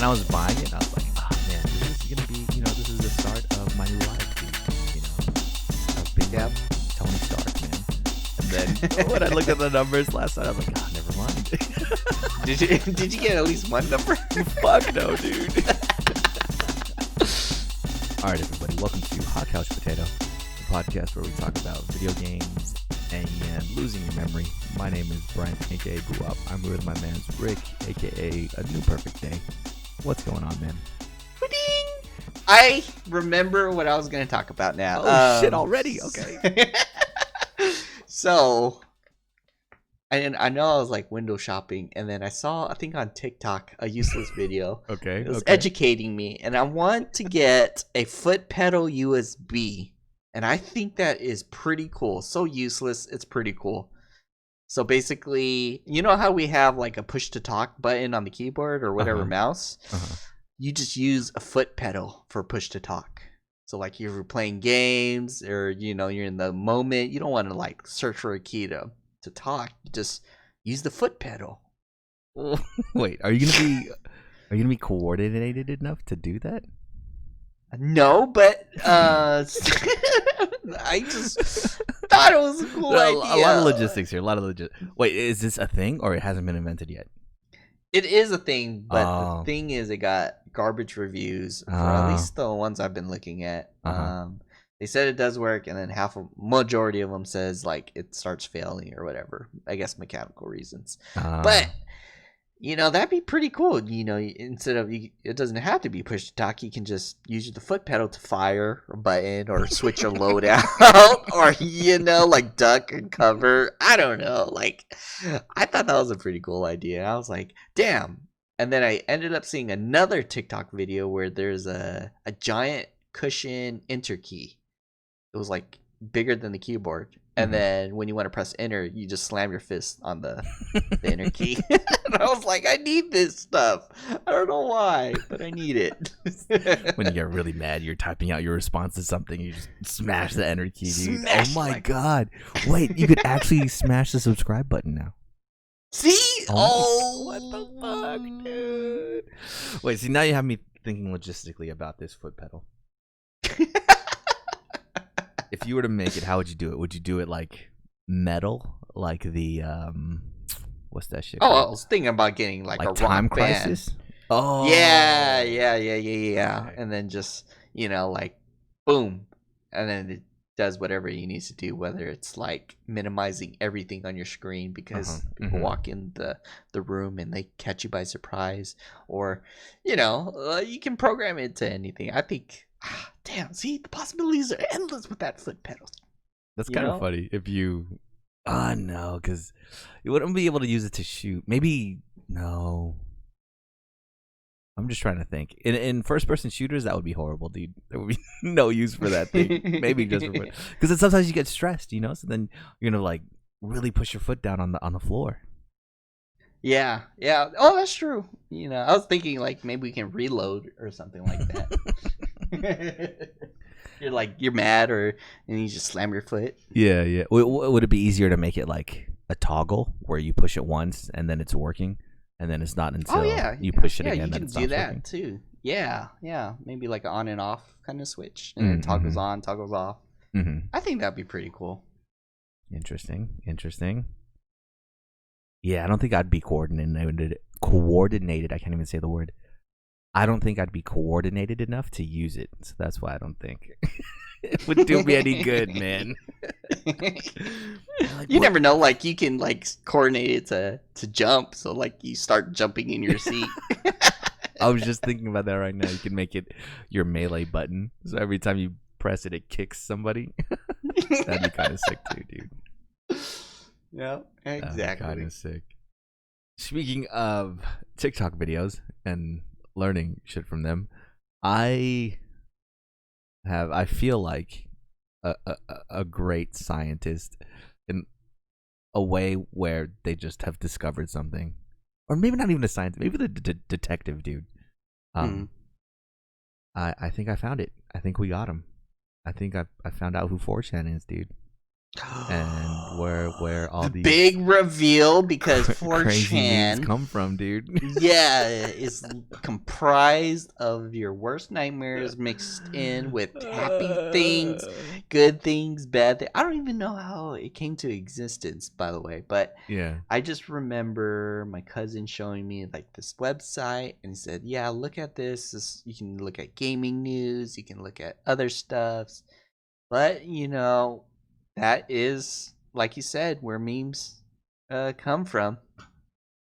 I was buying it, I was like, oh man, this is gonna be, this is the start of my new life, dude. Of being Yep. Tony Stark, man. And then when I looked at the numbers last night, I was like, oh, never mind. Did you get at least one number? Fuck no, dude. All right, everybody, welcome to Hot Couch Potato, the podcast where we talk about video games and losing your memory. My name is Brent, aka Boo Up. I'm with my man Rick, aka A New Perfect Day. What's going on, man? Ding! I remember what I was going to talk about now. Oh, shit, already? Okay. So, I know I was like window shopping, and then I saw, I think on TikTok, a useless video. Okay. It was educating me, and I want to get a foot pedal USB. And I think that is pretty cool. So useless, it's pretty cool. So basically, you know how we have like a push to talk button on the keyboard or whatever mouse? You just use a foot pedal for push to talk. So like you're playing games or you're in the moment, you don't want to like search for a key to talk. You just use the foot pedal. Wait, are you gonna be coordinated enough to do that? No, but I just thought it was a cool idea. A lot of logistics here. Wait, is this a thing or it hasn't been invented yet? It is a thing, but the thing is, it got garbage reviews for at least the ones I've been looking at. They said it does work, and then majority of them says like it starts failing or whatever. I guess mechanical reasons. But that'd be pretty cool. Instead of it doesn't have to be push to talk. You can just use the foot pedal to fire a button or switch a loadout, or like duck and cover. I don't know. Like, I thought that was a pretty cool idea. I was like, damn. And then I ended up seeing another TikTok video where there's a giant cushion enter key. It was like bigger than the keyboard. And then when you want to press enter, you just slam your fist on the enter key. And I was like, I need this stuff. I don't know why, but I need it. When you get really mad, you're typing out your response to something, you just smash the enter key, dude. Oh my god. Wait, you could actually smash the subscribe button now. See? What the fuck, dude? Wait, see, now you have me thinking logistically about this foot pedal. If you were to make it, how would you do it? Would you do it like metal, like the what's that shit? Oh, I was thinking about getting like a Time rock band. Crisis. Oh, Yeah. Okay. And then just like boom, and then it does whatever you need to do. Whether it's like minimizing everything on your screen because people walk in the room and they catch you by surprise, or you can program it to anything. I think. Damn, see, the possibilities are endless with that foot pedal. That's kind of funny if you... no, because you wouldn't be able to use it to shoot. Maybe... No. I'm just trying to think. In first-person shooters, that would be horrible, dude. There would be no use for that thing. Maybe just for... Because then sometimes you get stressed, so then you're going to, like, really push your foot down on the floor. Yeah. Oh, that's true. I was thinking, like, maybe we can reload or something like that. You're mad and you just slam your foot. Yeah. Would it be easier to make it like a toggle where you push it once and then it's working, and then it's not until you push it again that it stops working? Yeah, you can do that too. Yeah. Maybe like an on and off kind of switch, and then toggles on, toggles off. I think that'd be pretty cool. Interesting. Yeah, I don't think I'd be coordinated. I can't even say the word. I don't think I'd be coordinated enough to use it. So that's why I don't think it would do me any good, man. You never know. Like, you can, like, coordinate it to jump. So, like, you start jumping in your seat. I was just thinking about that right now. You can make it your melee button. So every time you press it, it kicks somebody. That'd be kind of sick too, dude. Yeah, exactly. Kind of sick. Speaking of TikTok videos and learning shit from them, I feel like a great scientist in a way where they just have discovered something, or maybe not even a scientist, maybe the detective dude. I think I found it. I think we got him. I think I found out who 4chan is, dude. and where all the these big reveal because crazy memes 4chan, come from, dude. yeah, is comprised of your worst nightmares mixed in with happy things, good things, bad things. I don't even know how it came to existence, by the way, but Yeah. I just remember my cousin showing me like this website, and he said, "Yeah, look at this. You can look at gaming news, you can look at other stuffs, but that is like you said where memes come from."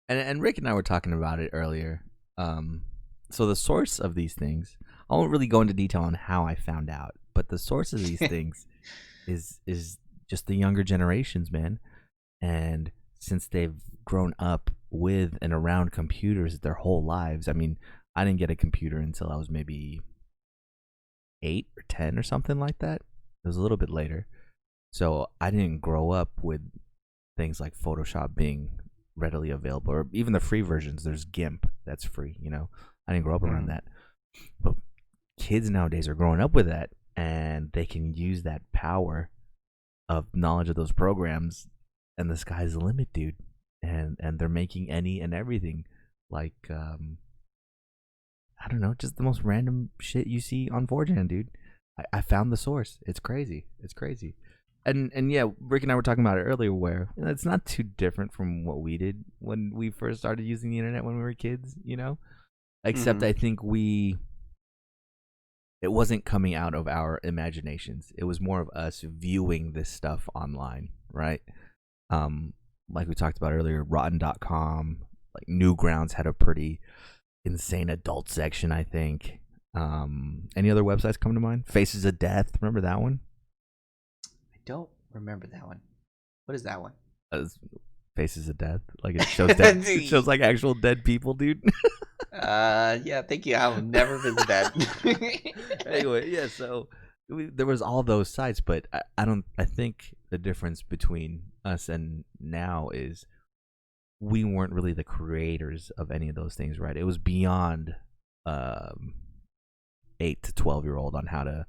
And Rick and I were talking about it earlier. So the source of these things, I won't really go into detail on how I found out, but the source of these things is just the younger generations, man. And since they've grown up with and around computers their whole lives, I mean, I didn't get a computer until I was maybe 8 or 10 or something like that. It was a little bit later. So I didn't grow up with things like Photoshop being readily available, or even the free versions. There's GIMP that's free. I didn't grow up around that, but kids nowadays are growing up with that, and they can use that power of knowledge of those programs, and the sky's the limit, dude. And they're making any and everything, like I don't know, just the most random shit you see on 4chan, dude. I found the source. It's crazy. It's crazy. And yeah, Rick and I were talking about it earlier, where it's not too different from what we did when we first started using the internet when we were kids, Except I think it wasn't coming out of our imaginations. It was more of us viewing this stuff online, right? Like we talked about earlier, Rotten.com, like Newgrounds had a pretty insane adult section, I think. Any other websites come to mind? Faces of Death, remember that one? I don't remember that one. What is that one? Faces of Death, like it shows dead, it shows like actual dead people, dude. Yeah, thank you. I will never visit that. Anyway, yeah, so there was all those sites, but I think the difference between us and now is we weren't really the creators of any of those things, right? It was beyond 8 to 12-year-old on how to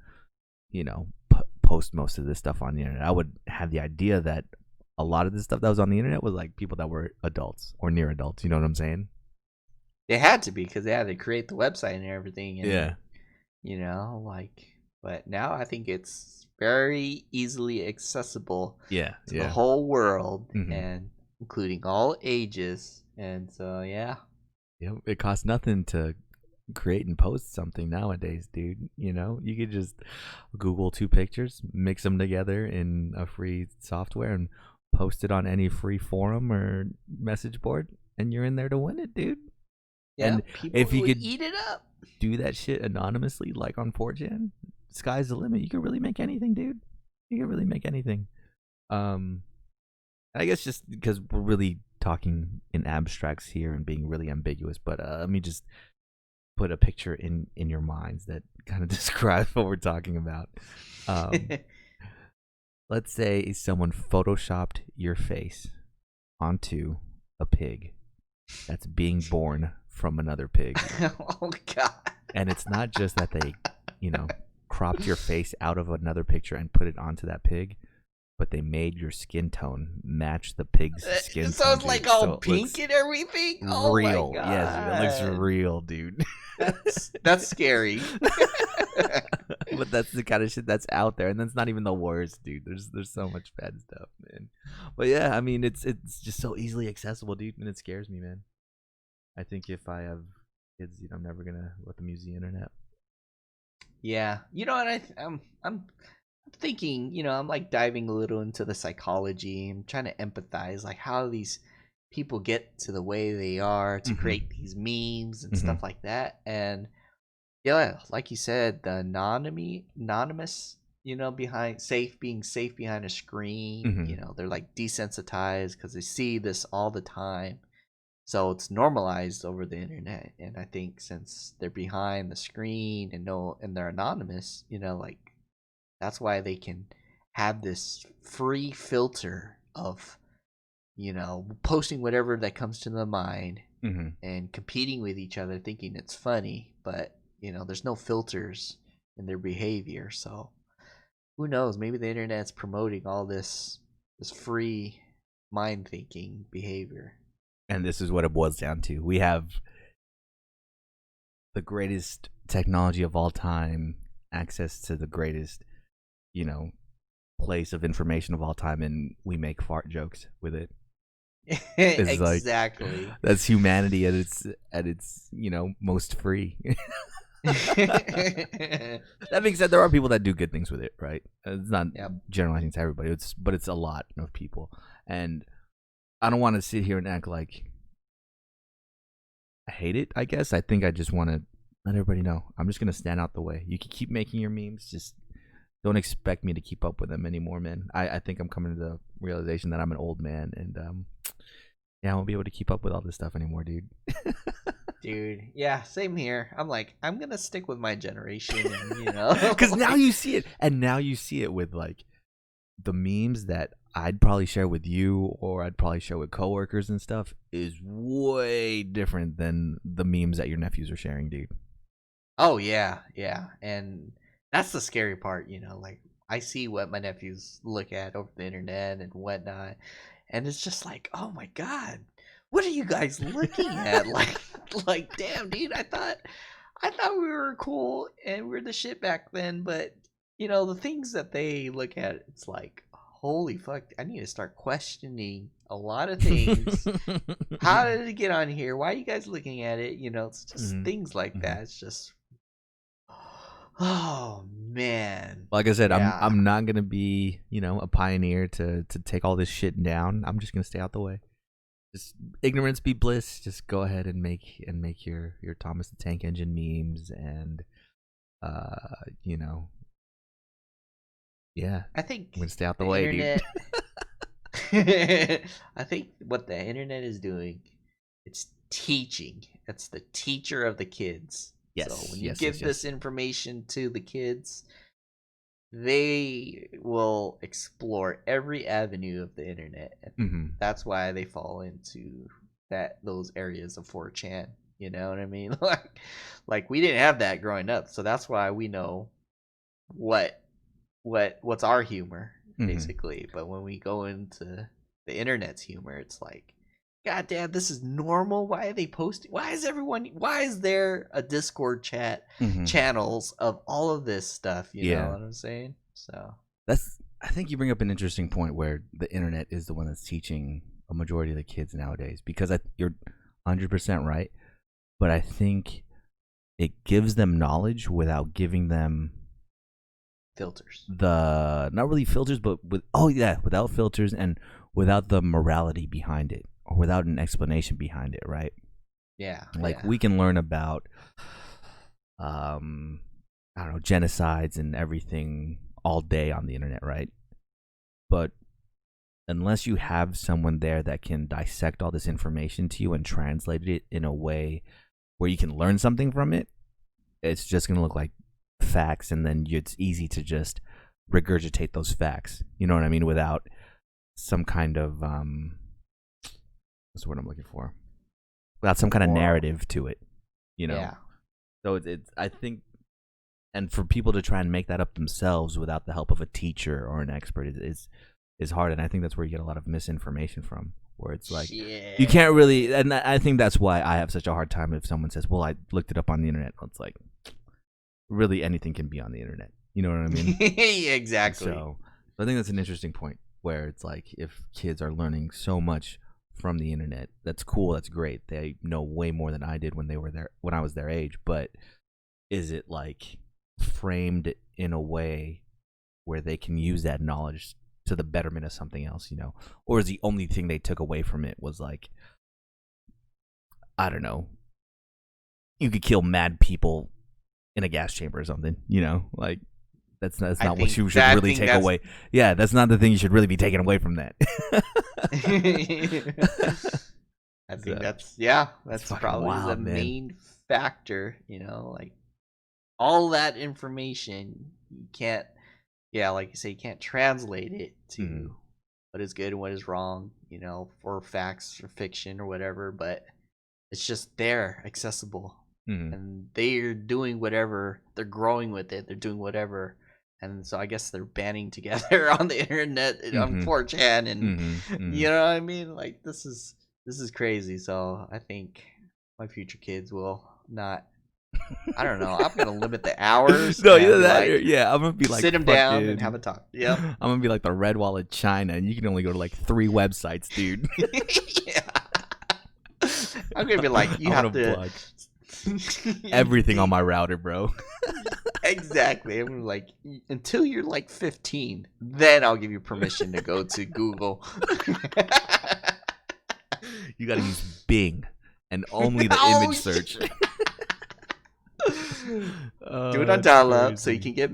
post most of this stuff on the internet. I would have the idea that a lot of this stuff that was on the internet was like people that were adults or near adults. You know what I'm saying? They had to be, because they had to create the website and everything. And, yeah. But now I think it's very easily accessible to the whole world, mm-hmm. and including all ages. And so, yeah. It costs nothing to create and post something nowadays, dude. You could just Google 2 pictures, mix them together in a free software, and post it on any free forum or message board, and you're in there to win it, dude. Yeah, and if you could eat it up, do that shit anonymously, like on 4chan, sky's the limit. You can really make anything, dude. You can really make anything. I guess just because we're really talking in abstracts here and being really ambiguous, but let me just put a picture in your minds that kind of describes what we're talking about. Let's say someone photoshopped your face onto a pig that's being born from another pig. Oh God. And it's not just that they cropped your face out of another picture and put it onto that pig, but they made your skin tone match the pig's skin tone. So it's like all pink and everything. Real. Oh my God. Yes, it looks real, dude. That's scary. But that's the kind of shit that's out there, and that's not even the worst, dude. There's so much bad stuff, man. But yeah, I mean, it's just so easily accessible, dude, and it scares me, man. I think if I have kids, I'm never gonna let them use the internet. Yeah, what I'm thinking. I'm like diving a little into the psychology. I'm trying to empathize, like how these people get to the way they are to create these memes and stuff like that. And yeah, like you said, the anonymous, being safe behind a screen. They're like desensitized because they see this all the time. So it's normalized over the internet, and I think since they're behind the screen and they're anonymous, like that's why they can have this free filter of, posting whatever that comes to the mind and competing with each other, thinking it's funny, but there's no filters in their behavior. So who knows? Maybe the internet's promoting all this free mind thinking behavior. And this is what it boils down to. We have the greatest technology of all time, access to the greatest, you know, place of information of all time, and we make fart jokes with it. It's exactly. Like, that's humanity at its most free. That being said, there are people that do good things with it, right? It's not generalizing to everybody, but it's a lot of people, and I don't want to sit here and act like I hate it. I guess I think I just want to let everybody know I'm just gonna stand out the way. You can keep making your memes, just don't expect me to keep up with them anymore, man. I think I'm coming to the realization that I'm an old man, and I won't be able to keep up with all this stuff anymore, dude. Dude, yeah, same here. I'm like, I'm gonna stick with my generation, and, because now you see it, and now you see it with like the memes that I'd probably share with you, or I'd probably share with coworkers and stuff, is way different than the memes that your nephews are sharing, dude. Oh yeah, and that's the scary part, like I see what my nephews look at over the internet and whatnot, and it's just like, oh my god, what are you guys looking at? like damn, dude, I thought we were cool and we are the shit back then, but the things that they look at, it's like, holy fuck, I need to start questioning a lot of things. How did it get on here? Why are you guys looking at it? It's just things like that. It's just, oh man. Like I said, I'm not gonna be a pioneer to take all this shit down. I'm just gonna stay out the way. Just ignorance be bliss. Just go ahead and make your Thomas the Tank Engine memes, and yeah. I think I'm gonna stay out the way, internet, dude. I think what the internet is doing, it's teaching. It's the teacher of the kids. Yes. So when you give this information to the kids, they will explore every avenue of the internet. That's why they fall into those areas of 4chan. You know what I mean? Like we didn't have that growing up, so that's why we know what's our humor, basically. But when we go into the internet's humor, it's like, god damn, this is normal. Why are they posting? Why is there a Discord chat channels of all of this stuff? You know what I'm saying? So I think you bring up an interesting point where the internet is the one that's teaching a majority of the kids nowadays, because you're 100% right, but I think it gives them knowledge without giving them filters. Not really filters, but without filters and without the morality behind it, or without an explanation behind it, right? Yeah. Like we can learn about I don't know, genocides and everything all day on the internet, right? But unless you have someone there that can dissect all this information to you and translate it in a way where you can learn something from it, it's just going to look like facts, and then it's easy to just regurgitate those facts, you know what I mean, without some kind of what's the word I'm looking for, without some kind of narrative to it, so it's I think, and for people to try and make that up themselves without the help of a teacher or an expert is hard, and I think that's where you get a lot of misinformation from, where it's like you can't really, and I think that's why I have such a hard time if someone says, well, I looked it up on the internet. It's like, really anything can be on the internet, you know what I mean? Yeah, exactly. So I think that's an interesting point, where it's like, if kids are learning so much from the internet, that's cool, that's great, they know way more than I did when I was their age, but is it like framed in a way where they can use that knowledge to the betterment of something else, or is the only thing they took away from it was like, I don't know, you could kill mad people in a gas chamber or something, like that's not what you should really take away. Yeah, that's not the thing you should really be taking away from that. I think that's probably wild, the main factor, like all that information, you can't, like you say, you can't translate it to what is good and what is wrong, for facts or fiction or whatever, but it's just there, accessible. And they're doing whatever, they're growing with it, they're doing whatever and so I guess they're banding together on the internet on 4chan, and you know what I mean? Like this is crazy. So I think my future kids will not. I don't know. I'm gonna limit the hours. No, either that, like, yeah. I'm gonna be like, sit them down and have a talk. Yep. I'm gonna be like the Red Wall of China, and you can only go to like 3 websites, dude. Yeah. I'm gonna be like, you have to plug everything on my router, bro. Exactly. I'm like, until you're like 15, then I'll give you permission to go to Google. You gotta use Bing and only the image search. Do it on dial-up so you can get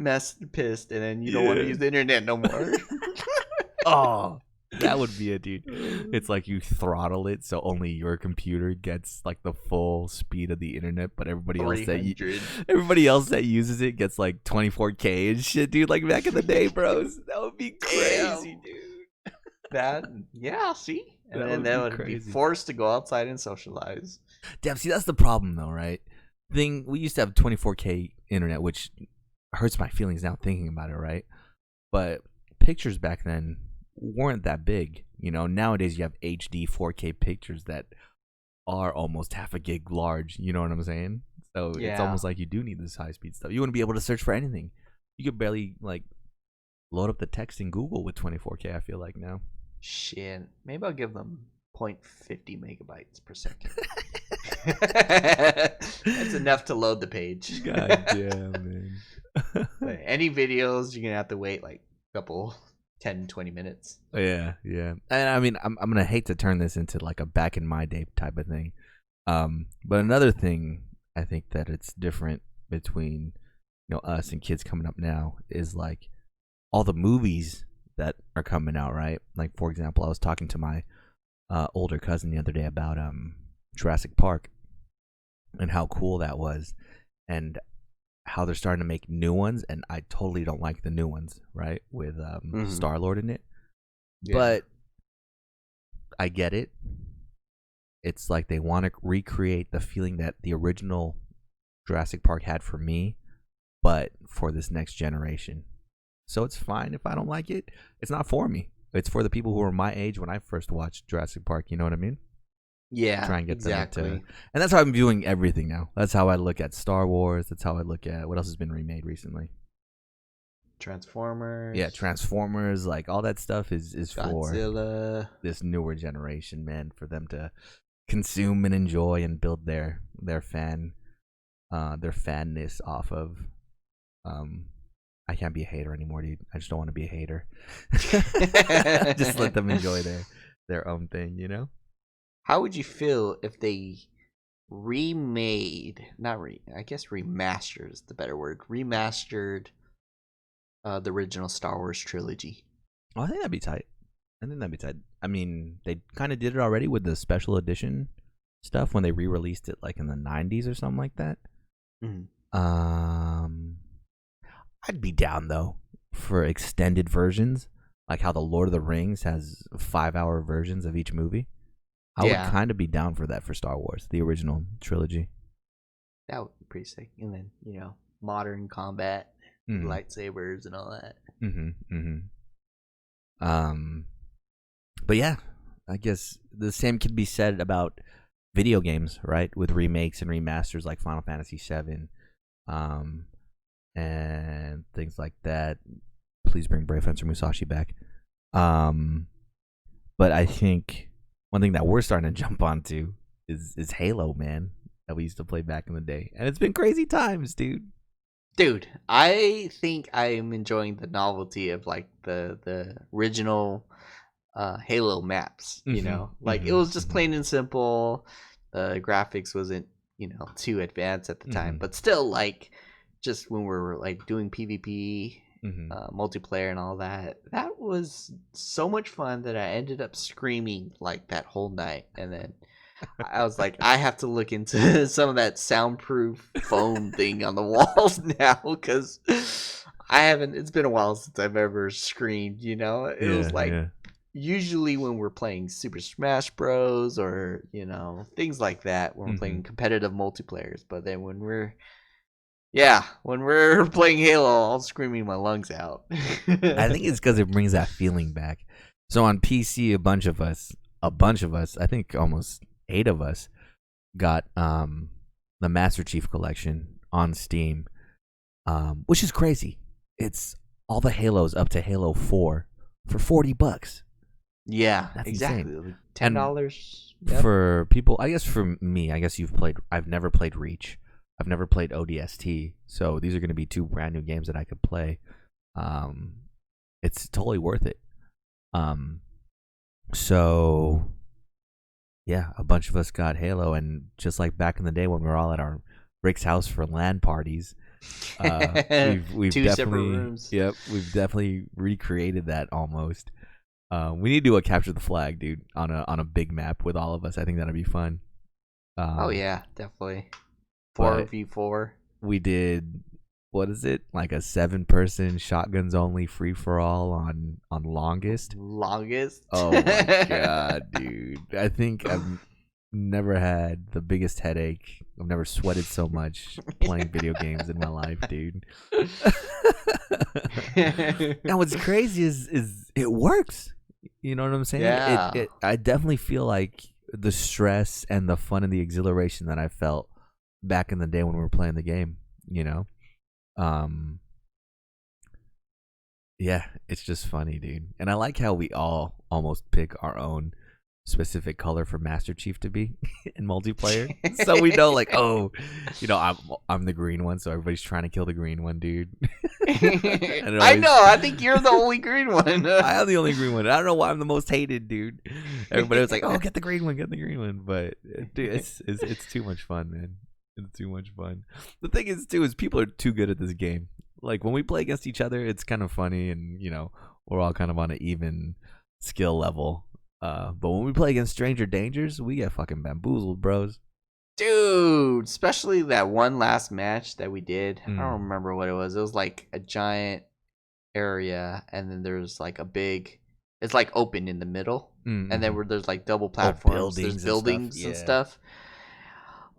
pissed, and then you don't want to use the internet no more. Oh, that would be it, dude. It's like you throttle it so only your computer gets like the full speed of the internet, but everybody else that uses it gets like 24K and shit, dude. Like back in the day, bros. That would be crazy, dude. See? And then they would be forced to go outside and socialize. Damn, see, that's the problem though, right? We used to have 24K internet, which hurts my feelings now thinking about it, right? But pictures back then weren't that big. You know, nowadays you have HD 4K pictures that are almost half a gig large. You know what I'm saying? So It's almost like you do need this high speed stuff. You wouldn't be able to search for anything. You could barely like load up the text in Google with 24K. I feel like now. Shit, maybe I'll give them 0.50 megabytes per second. That's enough to load the page. God damn, man. Any videos, you're gonna have to wait like a couple 10-20 minutes. Yeah. And I mean, I'm gonna hate to turn this into like a back in my day type of thing. But another thing I think that it's different between, you know, us and kids coming up now is like all the movies that are coming out, right? Like, for example, I was talking to my older cousin the other day about Jurassic Park and how cool that was, and how they're starting to make new ones, and I totally don't like the new ones, right? With Star-Lord in it. Yeah. But I get it. It's like they want to recreate the feeling that the original Jurassic Park had for me, but for this next generation. So it's fine if I don't like it. It's not for me. It's for the people who were my age when I first watched Jurassic Park. You know what I mean? Yeah, try and get them to, and that's how I'm viewing everything now. That's how I look at Star Wars. That's how I look at what else has been remade recently. Transformers. Yeah, Transformers. Like all that stuff is Godzilla. For this newer generation, man, for them to consume and enjoy and build their fanness off of. I can't be a hater anymore, dude. I just don't want to be a hater. Just let them enjoy their own thing, you know? How would you feel if they remastered is the better word, remastered the original Star Wars trilogy? Oh, I think that'd be tight. I mean, they kind of did it already with the special edition stuff when they re-released it like in the 90s or something like that. Mm-hmm. I'd be down though for extended versions, like how the Lord of the Rings has 5-hour versions of each movie. I would kind of be down for that for Star Wars, the original trilogy. That would be pretty sick. And then, you know, modern combat, lightsabers and all that. But yeah, I guess the same could be said about video games, right? With remakes and remasters like Final Fantasy VII, and things like that. Please bring Brave Fencer Musashi back. But I think one thing that we're starting to jump onto is Halo, man, that we used to play back in the day, and it's been crazy times, dude. Dude, I think I am enjoying the novelty of like the original Halo maps. You know, like it was just plain and simple. The graphics wasn't, you know, too advanced at the time, but still, like, just when we were like doing PvP. Multiplayer and all that was so much fun that I ended up screaming like that whole night, and then I was like, I have to look into some of that soundproof foam thing on the walls now, because it's been a while since I've ever screamed, you know. It was like usually when we're playing Super Smash Bros or, you know, things like that, when we're playing competitive multiplayers, but then when we're Yeah, when we're playing Halo, I'll screaming my lungs out. I think it's because it brings that feeling back. So on PC, a bunch of us, I think almost 8 of us, got the Master Chief Collection on Steam, which is crazy. It's all the Halos up to Halo 4 for $40. Yeah, That's exactly. insane. $10. Yep. For people, I guess for me, I guess you've played. I've never played Reach. I've never played ODST. So these are going to be 2 brand new games that I could play. It's totally worth it. So yeah, a bunch of us got Halo, and just like back in the day when we were all at our Rick's house for LAN parties, we've 2 definitely, separate rooms. Yep, we've definitely recreated that almost. We need to do a capture the flag, dude, on a big map with all of us. I think that'd be fun. Oh yeah, definitely. 4v4. We did, what is it? Like a 7-person shotguns only free for all on Longest. Longest. Oh my god, dude! I think I've never had the biggest headache. I've never sweated so much playing video games in my life, dude. And what's crazy is it works. You know what I'm saying? Yeah. I definitely feel like the stress and the fun and the exhilaration that I felt back in the day when we were playing the game, you know? Yeah, it's just funny, dude. And I like how we all almost pick our own specific color for Master Chief to be in multiplayer. So we know, like, oh, you know, I'm the green one, so everybody's trying to kill the green one, dude. I know. I think you're the only green one. I am the only green one. I don't know why I'm the most hated, dude. Everybody was like, "Oh, get the green one, get the green one." But dude, it's too much fun, man. It's too much fun. The thing is, too, is people are too good at this game. Like when we play against each other, it's kind of funny, and you know, we're all kind of on an even skill level. But when we play against stranger dangers, we get fucking bamboozled, bros. Dude, especially that one last match that we did. I don't remember what it was. It was like a giant area, and then there's like a big. It's like open in the middle, and then there's like double platforms. There's buildings and stuff.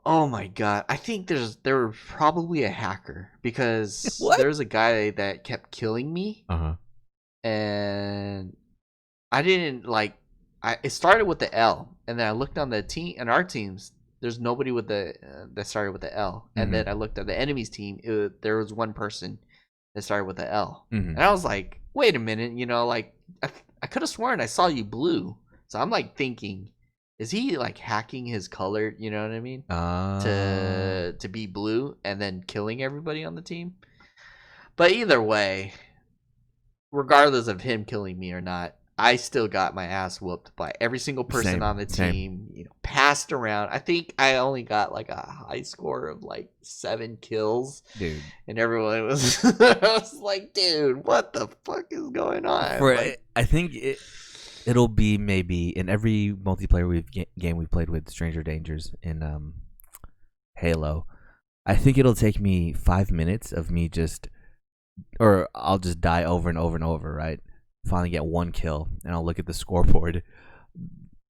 Oh my god! I think there was probably a hacker because there's a guy that kept killing me, and I didn't like. It started with the L, and then I looked on the team and our teams. There's nobody with the that started with the L, and then I looked at the enemy's team. There was one person that started with the L, and I was like, "Wait a minute!" You know, like I could have sworn I saw you blue, so I'm like thinking, is he like hacking his color? You know what I mean? To be blue and then killing everybody on the team. But either way, regardless of him killing me or not, I still got my ass whooped by every single person on the team. You know, passed around. I think I only got like a high score of like 7 kills, dude. And everyone was, I was like, dude, what the fuck is going on? I think it'll be maybe in every multiplayer game we've played with Stranger Dangers in Halo. I think it'll take me 5 minutes of me or I'll just die over and over and over, right? Finally get 1 kill, and I'll look at the scoreboard.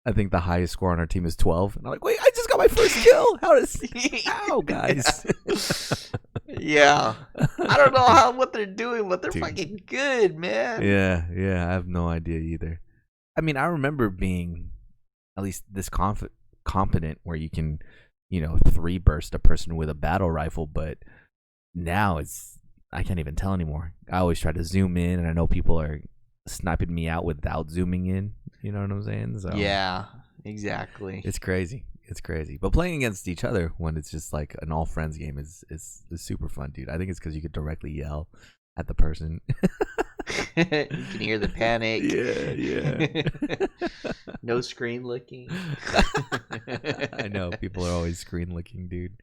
I think the highest score on our team is 12, and I'm like, wait, I just got my first kill. How, guys? Yeah, I don't know what they're doing, but they're fucking good, man. Yeah, I have no idea either. I mean, I remember being at least this competent where you can, you know, 3 burst a person with a battle rifle, but now I can't even tell anymore. I always try to zoom in, and I know people are sniping me out without zooming in. You know what I'm saying? So yeah, exactly. It's crazy. But playing against each other when it's just like an all friends game is super fun, dude. I think it's because you could directly yell at the person. You can hear the panic. Yeah. No screen licking. I know people are always screen licking, dude.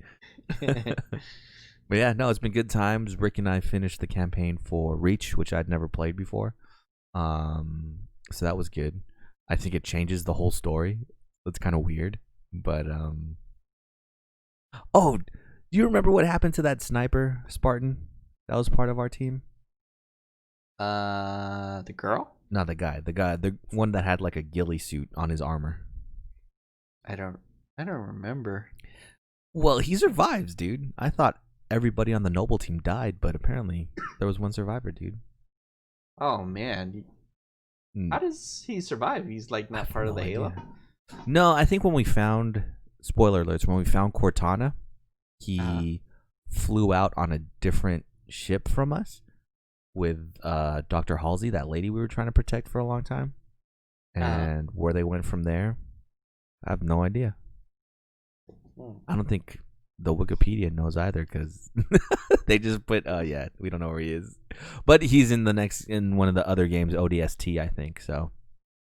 But yeah, no, it's been good times. Rick and I finished the campaign for Reach, which I'd never played before. So that was good. I think it changes the whole story. It's kind of weird, but oh, do you remember what happened to that sniper Spartan that was part of our team? The girl? No, the one that had like a ghillie suit on his armor. I don't remember. Well, he survives, dude. I thought everybody on the Noble team died, but apparently there was one survivor, dude. Oh man, how does he survive? He's like not part of the Halo. No, I think when we found, spoiler alerts, when we found Cortana, he flew out on a different ship from us with Dr. Halsey, that lady we were trying to protect for a long time. And where they went from there, I have no idea. I don't think the Wikipedia knows either, because they just put, we don't know where he is. But he's in one of the other games, ODST, I think, so.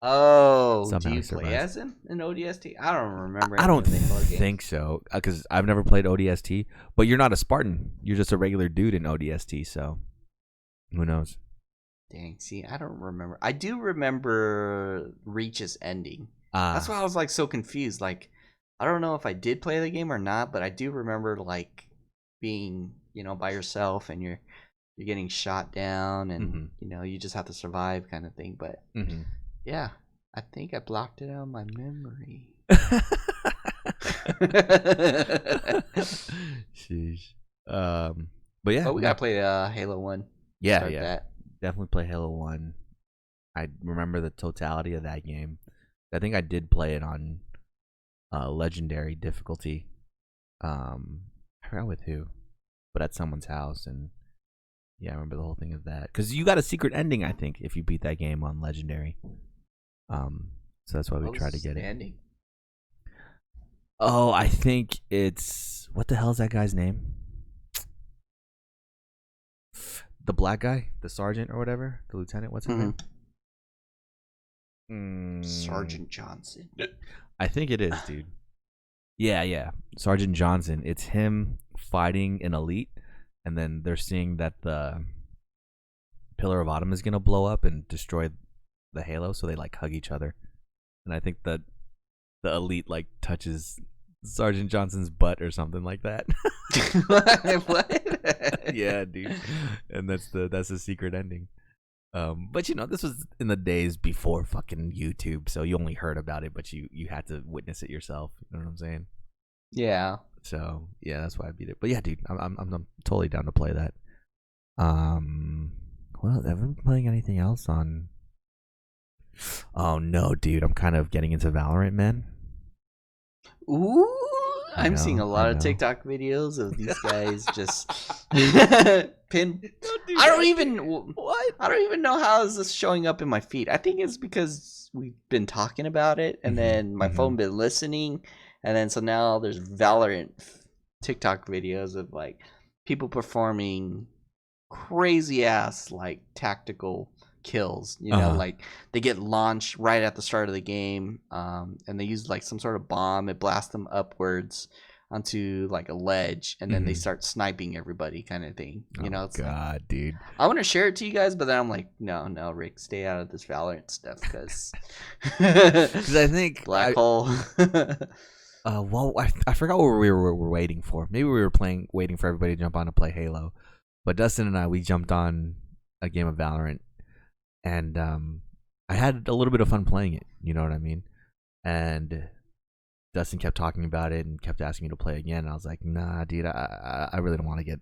Oh, do you play as him in ODST? I don't remember. I don't think so, because I've never played ODST. But you're not a Spartan. You're just a regular dude in ODST, so who knows? Dang, see, I don't remember. I do remember Reach's ending. That's why I was like so confused. Like, I don't know if I did play the game or not, but I do remember like being, by yourself and you're getting shot down and you just have to survive kind of thing. But yeah, I think I blocked it out of my memory. Sheesh. But yeah. But we gotta play Halo 1. Yeah, that. Definitely play Halo 1. I remember the totality of that game. I think I did play it on legendary difficulty. I forgot with who, but at someone's house, and yeah, I remember the whole thing of that. Because you got a secret ending, I think, if you beat that game on legendary. So that's why we tried to get it. Ending? Oh, I think it's, what the hell is that guy's name? The black guy, the sergeant or whatever, the lieutenant. What's his name? Sergeant Johnson. I think it is, dude. Yeah, Sergeant Johnson. It's him fighting an elite, and then they're seeing that the Pillar of Autumn is gonna blow up and destroy the Halo, so they like hug each other. And I think that the elite like touches Sergeant Johnson's butt or something like that. What? Yeah, dude. And that's the secret ending. But this was in the days before fucking YouTube, so you only heard about it, but you had to witness it yourself. You know what I'm saying? Yeah. So yeah, that's why I beat it. But yeah, dude, I'm totally down to play that. Well, have I been playing anything else on? Oh no, dude, I'm kind of getting into Valorant, man. Ooh, I'm seeing a lot of TikTok videos of these guys just pin. I don't even know how is this showing up in my feed. I think it's because we've been talking about it, and then my phone been listening, and then so now there's Valorant TikTok videos of like people performing crazy ass like tactical kills, like they get launched right at the start of the game, and they use like some sort of bomb. It blasts them upwards onto like a ledge, and then they start sniping everybody, kind of thing. It's God, like, dude, I want to share it to you guys, but then I'm like, no, Rick, stay out of this Valorant stuff, because I think black hole. Well, I forgot what we were waiting for. Maybe we were waiting for everybody to jump on to play Halo, but Dustin and I, we jumped on a game of Valorant. And I had a little bit of fun playing it, you know what I mean? And Dustin kept talking about it and kept asking me to play again. And I was like, nah, dude, I really don't want to get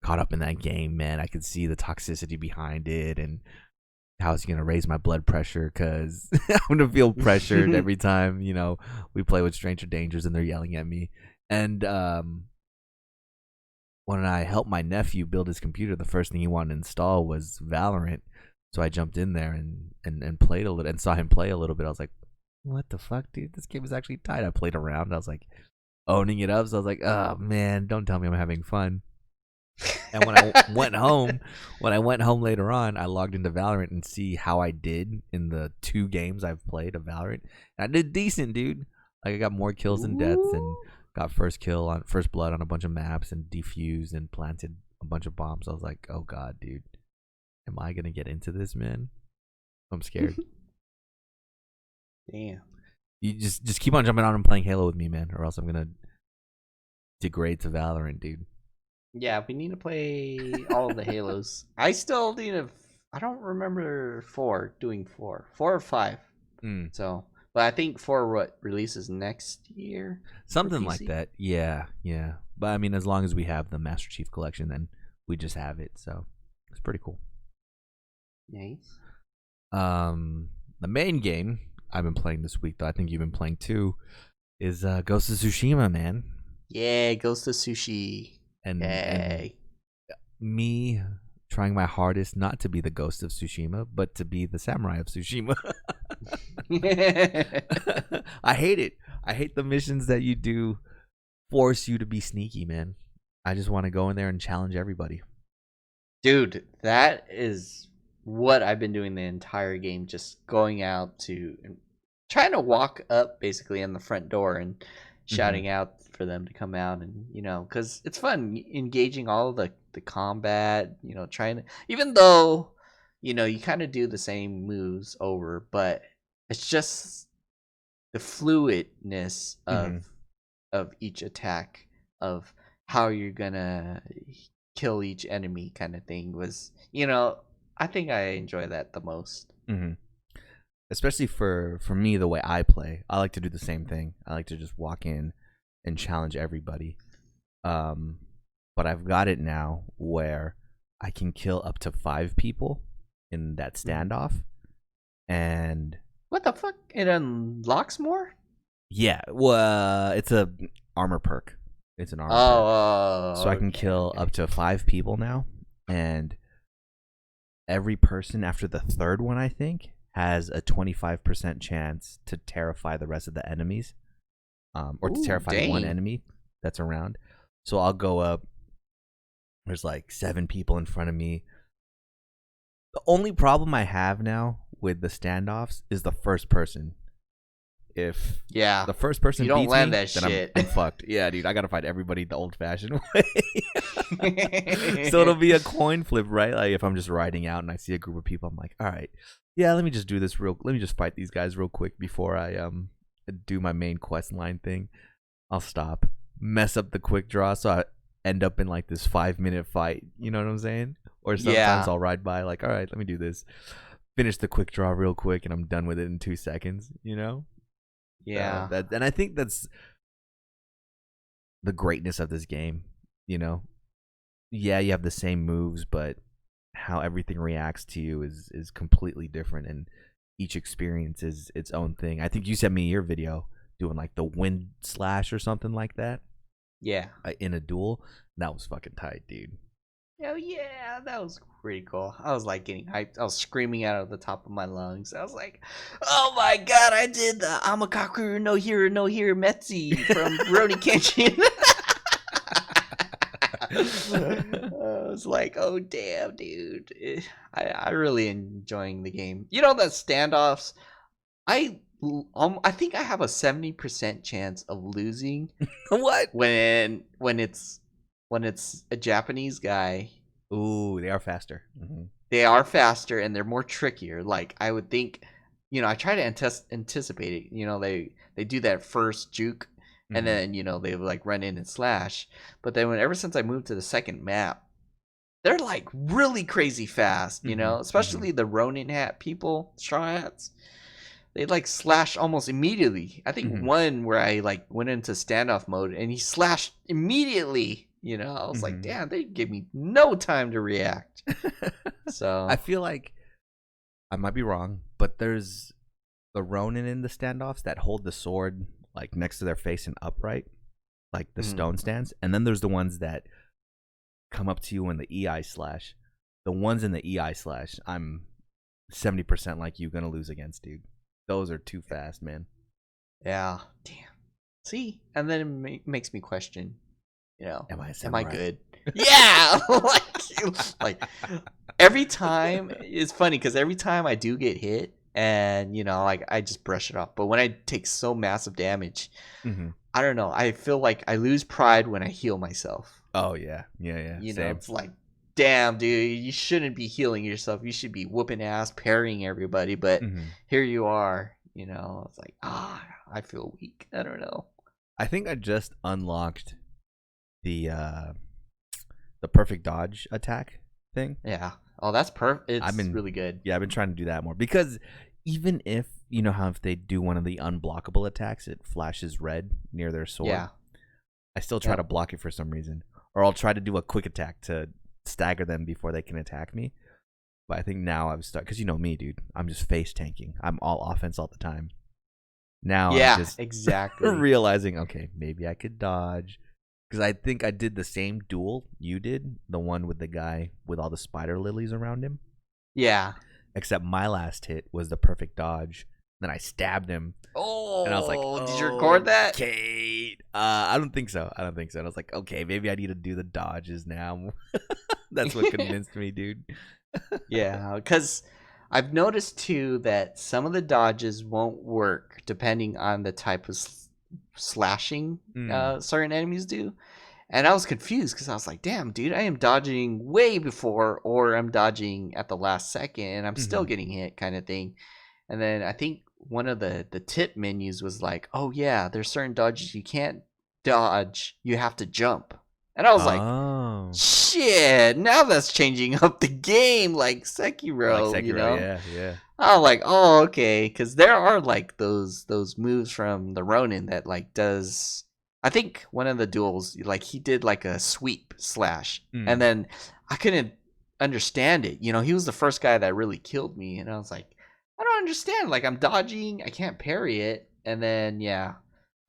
caught up in that game, man. I could see the toxicity behind it and how it's going to raise my blood pressure, because I'm going to feel pressured every time, we play with Stranger Dangers and they're yelling at me. And when I helped my nephew build his computer, the first thing he wanted to install was Valorant. So I jumped in there and played a little, and saw him play a little bit. I was like, what the fuck, dude? This game is actually tight. I played around. I was like owning it up. So I was like, oh man, don't tell me I'm having fun. And when I went home later on, I logged into Valorant and see how I did in the 2 games I've played of Valorant. And I did decent, dude. Like I got more kills than deaths, and got first blood on a bunch of maps, and defused and planted a bunch of bombs. I was like, oh god, dude. Am I gonna get into this, man? I'm scared. Damn. You just keep on jumping on and playing Halo with me, man, or else I'm gonna degrade to Valorant, dude. Yeah, we need to play all of the Halos. I still need to. I don't remember doing 4 or 5. So, but I think 4 releases next year. Something like that. Yeah. But I mean, as long as we have the Master Chief Collection, then we just have it. So it's pretty cool. Nice. The main game I've been playing this week, though I think you've been playing too, is Ghost of Tsushima, man. Yeah, Ghost of Sushi. And me trying my hardest not to be the Ghost of Tsushima, but to be the Samurai of Tsushima. I hate it. I hate the missions that you do force you to be sneaky, man. I just want to go in there and challenge everybody. Dude, that is what I've been doing the entire game, just going out to trying to walk up basically in the front door and shouting out for them to come out, and because it's fun engaging all of the combat, trying to, even though you kind of do the same moves over, but it's just the fluidness of each attack, of how you're gonna kill each enemy kind of thing was, I think I enjoy that the most. Especially for me, the way I play, I like to do the same thing. I like to just walk in and challenge everybody. But I've got it now where I can kill up to 5 people in that standoff. And what the fuck? It unlocks more? Yeah, well, it's a armor perk. It's an armor perk. So I can kill up to 5 people now, and every person after the third one, I think, has a 25% chance to terrify the rest of the enemies, or to terrify one enemy that's around. So I'll go up. There's like 7 people in front of me. The only problem I have now with the standoffs is the first person. If the first person you don't beats land me, that then shit. I'm fucked. Yeah, dude, I gotta fight everybody the old-fashioned way. So it'll be a coin flip, right? Like if I'm just riding out and I see a group of people, I'm like, all right, yeah, let me just do this let me just fight these guys real quick before I do my main quest line thing. I'll stop, mess up the quick draw, so I end up in like this 5-minute fight. You know what I'm saying? Or sometimes I'll ride by like, all right, let me do this, finish the quick draw real quick, and I'm done with it in 2 seconds. Yeah. And I think that's the greatness of this game. Yeah, you have the same moves, but how everything reacts to you is completely different, and each experience is its own thing. I think you sent me your video doing like the wind slash or something like that. Yeah. In a duel. That was fucking tight, dude. Oh yeah, that was pretty cool. I was like getting hyped. I was screaming out of the top of my lungs. I was like, "Oh my god, I did the Amakaku no Hero no Hero Metsi from Rurouni Kenshin." I was like, "Oh damn, dude!" I really enjoying the game. The standoffs. I think I have a 70% chance of losing. What? When it's a Japanese guy. Ooh, they are faster. They are faster, and they're more trickier. Like I would think, I try to anticipate it. They do that first juke, and then they like run in and slash. But then ever since I moved to the second map, they're like really crazy fast. Especially the Ronin hat people, straw hats. They like slash almost immediately. I think one where I like went into standoff mode and he slashed immediately. I was like, damn, they give me no time to react. So I feel like I might be wrong, but there's the Ronin in the standoffs that hold the sword like next to their face and upright, like the stone stance, and then there's the ones that come up to you in the EI slash. The ones in the EI slash, I'm 70% like you gonna lose against, dude. Those are too fast, man. Yeah, damn. See, and then it makes me question. Am I good? Yeah, like every time it's funny because every time I do get hit, and like I just brush it off. But when I take so massive damage, I don't know. I feel like I lose pride when I heal myself. Oh yeah. It's like, damn, dude, you shouldn't be healing yourself. You should be whooping ass, parrying everybody. But here you are. It's like, I feel weak. I don't know. I think I just unlocked the perfect dodge attack thing. Yeah. Oh, that's perfect. It's really good. Yeah, I've been trying to do that more because even if how if they do one of the unblockable attacks, it flashes red near their sword. Yeah. I still try to block it for some reason, or I'll try to do a quick attack to stagger them before they can attack me. But I think now I've started, because you know me, dude. I'm just face tanking. I'm all offense all the time. Now I'm just exactly realizing, okay, maybe I could dodge. Because I think I did the same duel you did, the one with the guy with all the spider lilies around him. Yeah. Except my last hit was the perfect dodge. Then I stabbed him. Oh, and I was like, did you record that? Okay. I don't think so. And I was like, okay, maybe I need to do the dodges now. That's what convinced me, dude. Yeah, because I've noticed too that some of the dodges won't work depending on the type of slashing certain enemies do. And I was confused because I was like, damn, dude, I am dodging way before, or I'm dodging at the last second and I'm still getting hit, kind of thing. And then I think one of the tip menus was like, oh yeah, there's certain dodges you can't dodge, you have to jump. And I was like, shit, now that's changing up the game like Sekiro, you know? Yeah. I'm like, oh, okay, because there are like those moves from the Ronin that like does. I think one of the duels, like he did like a sweep slash, and then I couldn't understand it. You know, he was the first guy that really killed me, and I was like, I don't understand. Like I'm dodging, I can't parry it, and then yeah,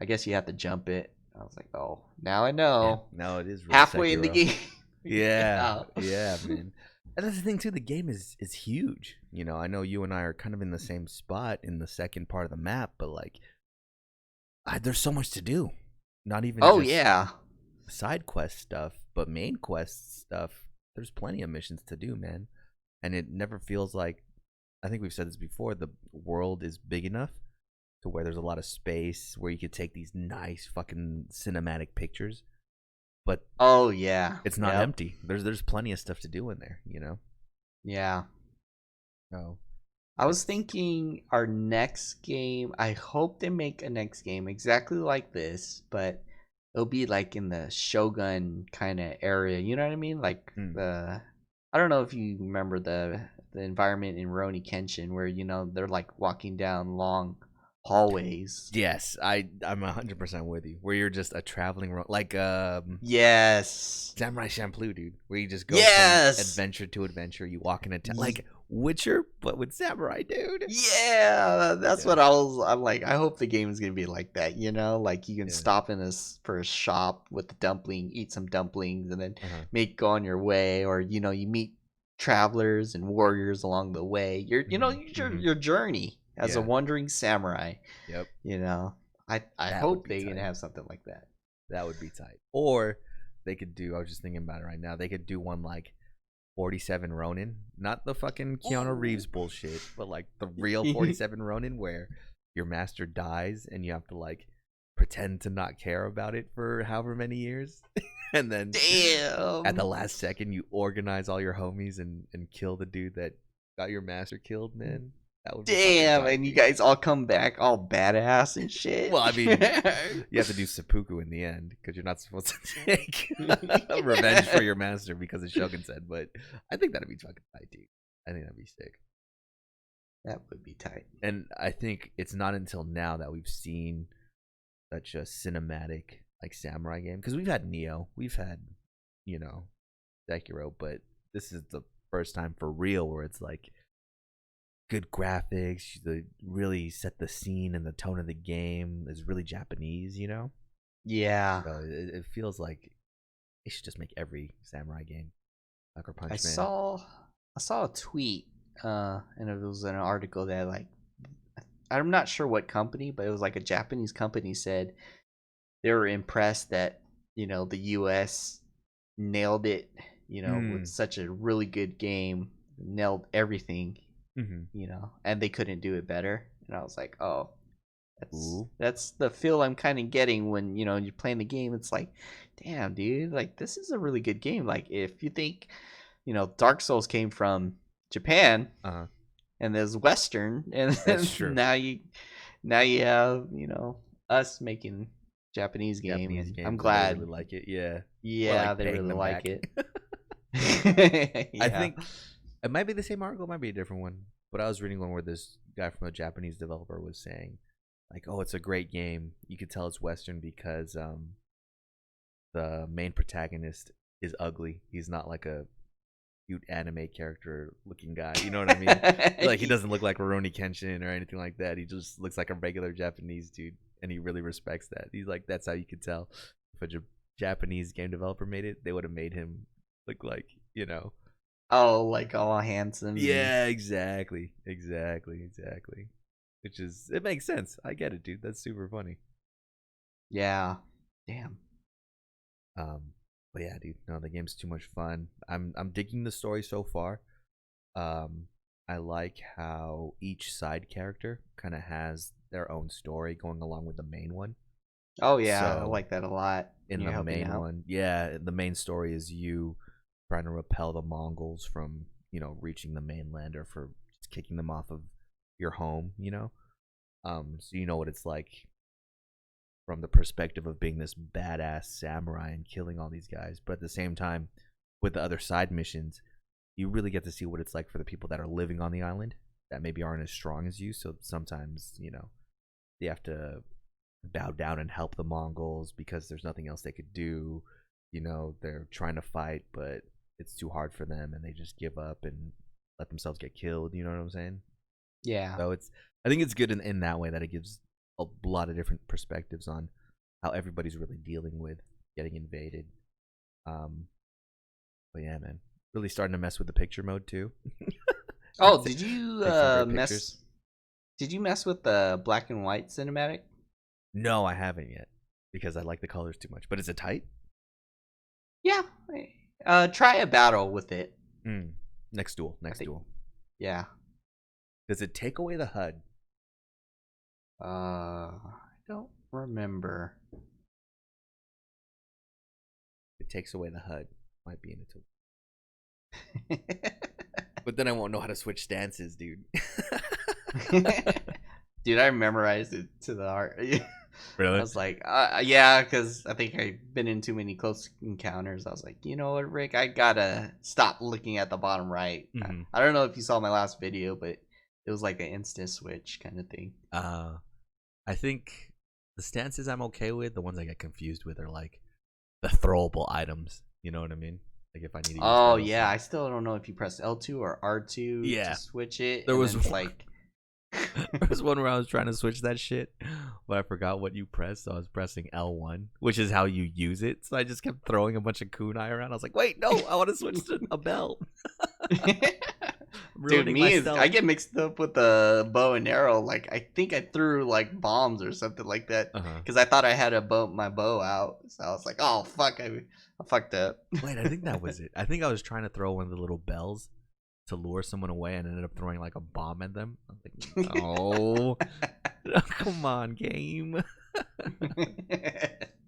I guess you have to jump it. I was like, oh, now I know. Yeah, no, it is really halfway Sekiro. in the game. Yeah, man. And that's the thing too. The game is huge. You know, I know you and I are kind of in the same spot in the second part of the map, but like, there's so much to do. Not even just side quest stuff, but main quest stuff. There's plenty of missions to do, man. And it never feels like, I think we've said this before, the world is big enough to where there's a lot of space where you could take these nice fucking cinematic pictures. But it's not empty. There's plenty of stuff to do in there, you know. Yeah. No. I was thinking our next game, I hope they make a next game exactly like this, but it'll be like in the Shogun kind of area. You know what I mean? Like I don't know if you remember the environment in Rurouni Kenshin where, you know, they're like walking down long hallways. Yes, I'm 100% with you. Where you're just a traveling like yes, Samurai Champloo, dude. Where you just go from adventure to adventure. You walk in a like Witcher, but with samurai, dude. Yeah, that's what I'm like. I hope the game is gonna be like that. You know, like you can stop in for a shop with the dumpling, eat some dumplings, and then go on your way, or you know, you meet travelers and warriors along the way. Your journey as a wandering samurai. Yep. You know, I hope they can have something like that. That would be tight. Or they could do, I was just thinking about it right now, they could do one like 47 Ronin. Not the fucking Keanu Reeves bullshit, but like the real 47 Ronin where your master dies and you have to like pretend to not care about it for however many years. And then at the last second you organize all your homies and kill the dude that got your master killed, man. That would and you guys all come back all badass and shit. Well, I mean, you have to do seppuku in the end because you're not supposed to take revenge for your master because the Shogun said. But I think that'd be fucking tight, dude. I think that'd be sick. That would be tight. And I think it's not until now that we've seen such a cinematic like samurai game, because we've had Nioh, we've had, you know, Sekiro, but this is the first time for real where it's like good graphics, they really set the scene and the tone of the game is really Japanese, you know? Yeah. So it feels like they should just make every samurai game. Sucker Punch I Man. saw a tweet, and it was an article that like, I'm not sure what company, but it was like a Japanese company said they were impressed that, you know, the US nailed it, you know, with such a really good game, nailed everything. You know, and they couldn't do it better. And I was like, oh, that's the feel I'm kind of getting when, you know, you're playing the game. It's like, damn, dude, like this is a really good game. Like if you think, you know, Dark Souls came from Japan and there's Western, and that's true. now you have, you know, us making Japanese game. I'm glad. They really like it. Yeah, like they really like it. I think it might be the same article, it might be a different one. But I was reading one where this guy from a Japanese developer was saying, like, oh, it's a great game. You could tell it's Western because the main protagonist is ugly. He's not like a cute anime character looking guy. You know what I mean? Like he doesn't look like Rurouni Kenshin or anything like that. He just looks like a regular Japanese dude, and he really respects that. He's like, that's how you could tell if a Japanese game developer made it, they would have made him look like, you know. Oh, like all handsome. Yeah, exactly. Which is, it makes sense. I get it, dude. That's super funny. Yeah. Damn. But yeah, dude, no, the game's too much fun. I'm digging the story so far. I like how each side character kind of has their own story going along with the main one. Oh yeah, I like that a lot. In the main one, yeah, the main story is you trying to repel the Mongols from, you know, reaching the mainland, or for just kicking them off of your home, you know. So you know what it's like from the perspective of being this badass samurai and killing all these guys, but at the same time, with the other side missions, you really get to see what it's like for the people that are living on the island that maybe aren't as strong as you. So sometimes, you know, they have to bow down and help the Mongols because there's nothing else they could do. You know, they're trying to fight, but it's too hard for them, and they just give up and let themselves get killed. You know what I'm saying? Yeah. So I think it's good in that way, that it gives a lot of different perspectives on how everybody's really dealing with getting invaded. But yeah, man, really starting to mess with the picture mode too. Oh, did you mess? Did you mess with the black and white cinematic? No, I haven't yet because I like the colors too much. But is it tight? Yeah. Try a battle with it. Next duel. Yeah. Does it take away the HUD? I don't remember. It takes away the HUD. Might be in it too. But then I won't know how to switch stances, dude. Dude, I memorized it to the heart. Really? I was like, yeah, because I think I've been in too many close encounters. I was like, you know what, Rick, I gotta stop looking at the bottom right. Mm-hmm. I don't know if you saw my last video, but it was like an instant switch kind of thing. I think the stances I'm okay with. The ones I get confused with are like the throwable items. You know what I mean? Like if I need to use those. Yeah, I still don't know if you press L2 or R2 to switch it. There was like there was one where I was trying to switch that shit, but I forgot what you pressed, so I was pressing L1, which is how you use it. So I just kept throwing a bunch of kunai around. I was like, wait, no, I want to switch to a belt. Dude, I get mixed up with the bow and arrow. Like I think I threw like bombs or something like that because I thought I had my bow out. So I was like, oh fuck, I fucked up. Wait, I think that was it. I think I was trying to throw one of the little bells to lure someone away, and ended up throwing like a bomb at them. I was like, no, come on, game.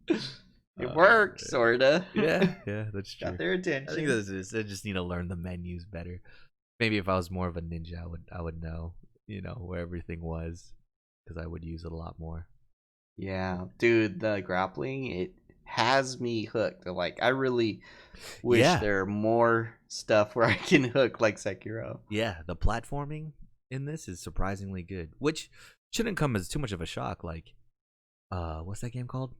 It works, sorta. Yeah, that's true. Got their attention. I think that's it. I just need to learn the menus better. Maybe if I was more of a ninja, I would know, you know, where everything was, because I would use it a lot more. Yeah, dude, the grappling, it has me hooked. Like I really wish there were more stuff where I can hook like Sekiro. Yeah, the platforming in this is surprisingly good, which shouldn't come as too much of a shock. Like, what's that game called?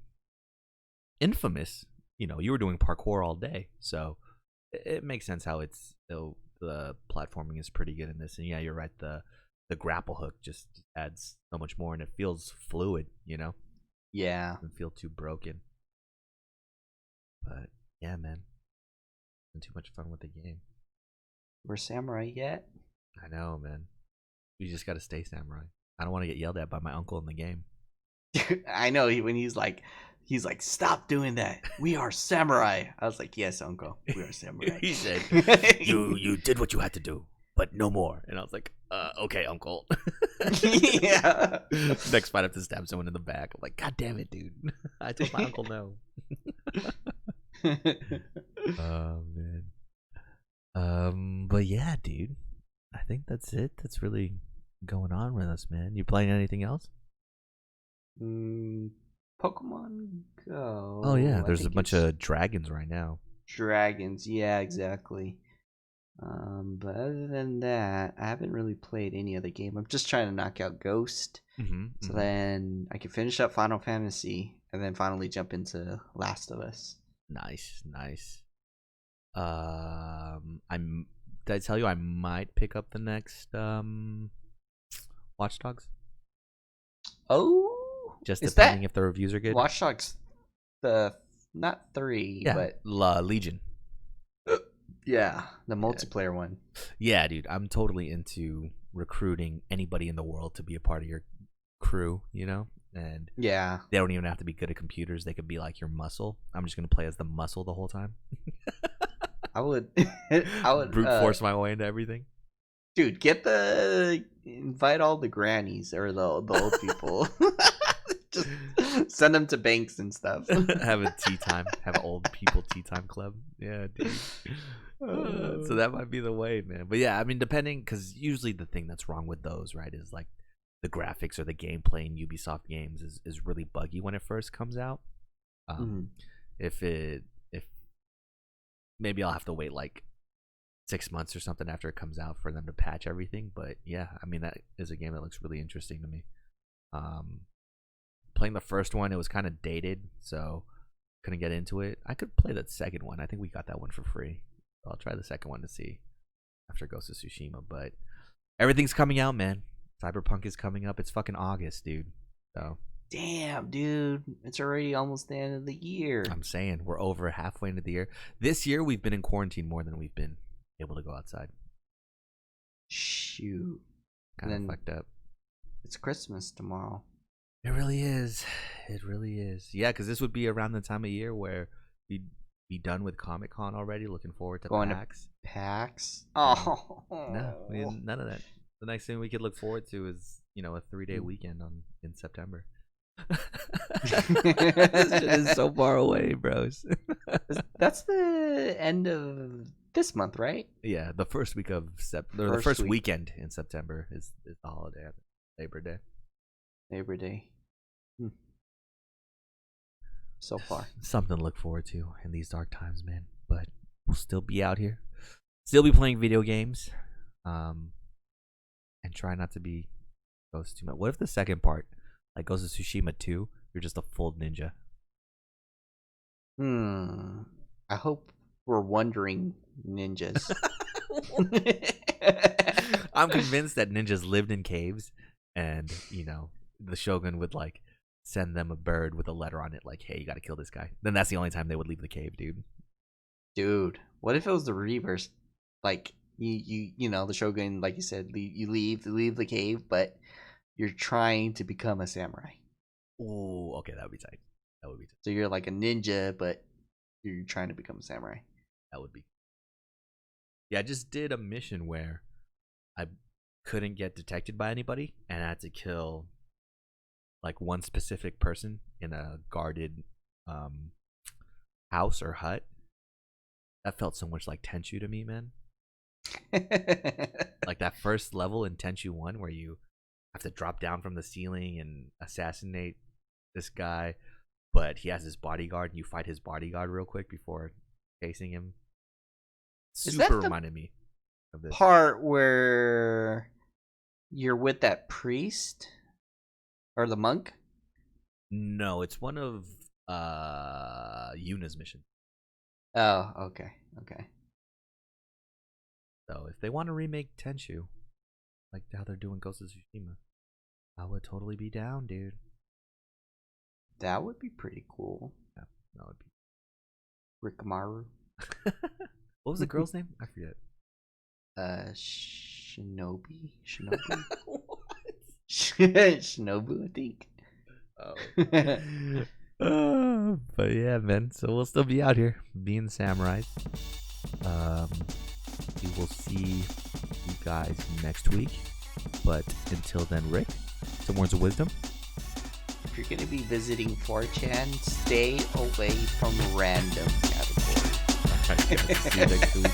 Infamous. You know, you were doing parkour all day, so it makes sense how it's the platforming is pretty good in this. And yeah, you're right. The grapple hook just adds so much more, and it feels fluid. You know. Yeah. It doesn't feel too broken. But yeah, man, been too much fun with the game. We're samurai yet? I know, man. You just gotta stay samurai. I don't want to get yelled at by my uncle in the game. I know when he's like, stop doing that. We are samurai. I was like, yes, uncle, we are samurai. He said, you did what you had to do, but no more. And I was like, okay, uncle. Yeah. Next fight, I have to stab someone in the back. I'm like, God damn it, dude. I told my uncle no. Oh man. But yeah, dude, I think that's it. That's really going on with us, man. You playing anything else? Pokemon Go. Oh yeah, there's a bunch of dragons right now. Dragons, yeah, exactly. But other than that, I haven't really played any other game. I'm just trying to knock out Ghost, so then I can finish up Final Fantasy, and then finally jump into Last of Us. Nice. Did I tell you I might pick up the next Watch Dogs? Oh, just depending if the reviews are good. Watch Dogs, not 3, but Legion. Yeah, the multiplayer one. Yeah, dude, I'm totally into recruiting anybody in the world to be a part of your crew, and yeah, they don't even have to be good at computers. They could be like your muscle. I'm just gonna play as the muscle the whole time. I would brute force my way into everything. Dude, invite all the grannies or the old people. Just send them to banks and stuff. Have a tea time. Have an old people tea time club. Yeah, dude. So that might be the way, man. But yeah, I mean, depending, because usually the thing that's wrong with those, right, is like the graphics or the gameplay in Ubisoft games is really buggy when it first comes out. If maybe I'll have to wait like 6 months or something after it comes out for them to patch everything. But yeah, I mean, that is a game that looks really interesting to me. Playing the first one, it was kind of dated, so couldn't get into it. I could play that second one. I think we got that one for free. So I'll try the second one to see after Ghost of Tsushima. But everything's coming out, man. Cyberpunk is coming up. It's fucking August, dude. So damn, dude, it's already almost the end of the year. I'm saying we're over halfway into the year. This year we've been in quarantine more than we've been able to go outside. Shoot, kind of fucked up. It's Christmas tomorrow. It really is. It really is. Yeah, because this would be around the time of year where we'd be done with Comic-Con already. Looking forward to PAX. PAX? Oh. No, none of that. The next thing we could look forward to is, a 3-day weekend in September. This shit is so far away, bros. That's the end of this month, right? Yeah, the first week of September. The first weekend in September is the holiday, Labor Day. Labor Day. So far. Something to look forward to in these dark times, man. But we'll still be out here. Still be playing video games. And try not to be Ghost too much. What if the second part, like Ghost of Tsushima 2, you're just a full ninja? I hope we're wandering ninjas. I'm convinced that ninjas lived in caves and, the Shogun would like send them a bird with a letter on it like, hey, you gotta kill this guy. Then that's the only time they would leave the cave, dude. Dude, what if it was the reverse? Like you the Shogun, like you said, you leave the cave, but you're trying to become a samurai. Ooh, okay, that would be tight. So you're like a ninja, but you're trying to become a samurai. That would be. Yeah, I just did a mission where I couldn't get detected by anybody, and I had to kill like one specific person in a guarded house or hut. That felt so much like Tenchu to me, man. Like that first level in Tenchu 1 where you have to drop down from the ceiling and assassinate this guy, but he has his bodyguard and you fight his bodyguard real quick before chasing him. Super reminded me of this part where you're with that priest or the monk. No, it's one of Yuna's mission. Oh, okay. So if they want to remake Tenchu, like how they're doing Ghost of Tsushima, I would totally be down, dude. That would be pretty cool. Yeah, that would be. Rikamaru. What was the girl's name? I forget. Shinobi. What? Shinobu, I think. Oh. But yeah, man. So we'll still be out here being samurais. We will see you guys next week. But until then, Rick, some words of wisdom. If you're going to be visiting 4chan, stay away from random categories. All right, guys. See you next week.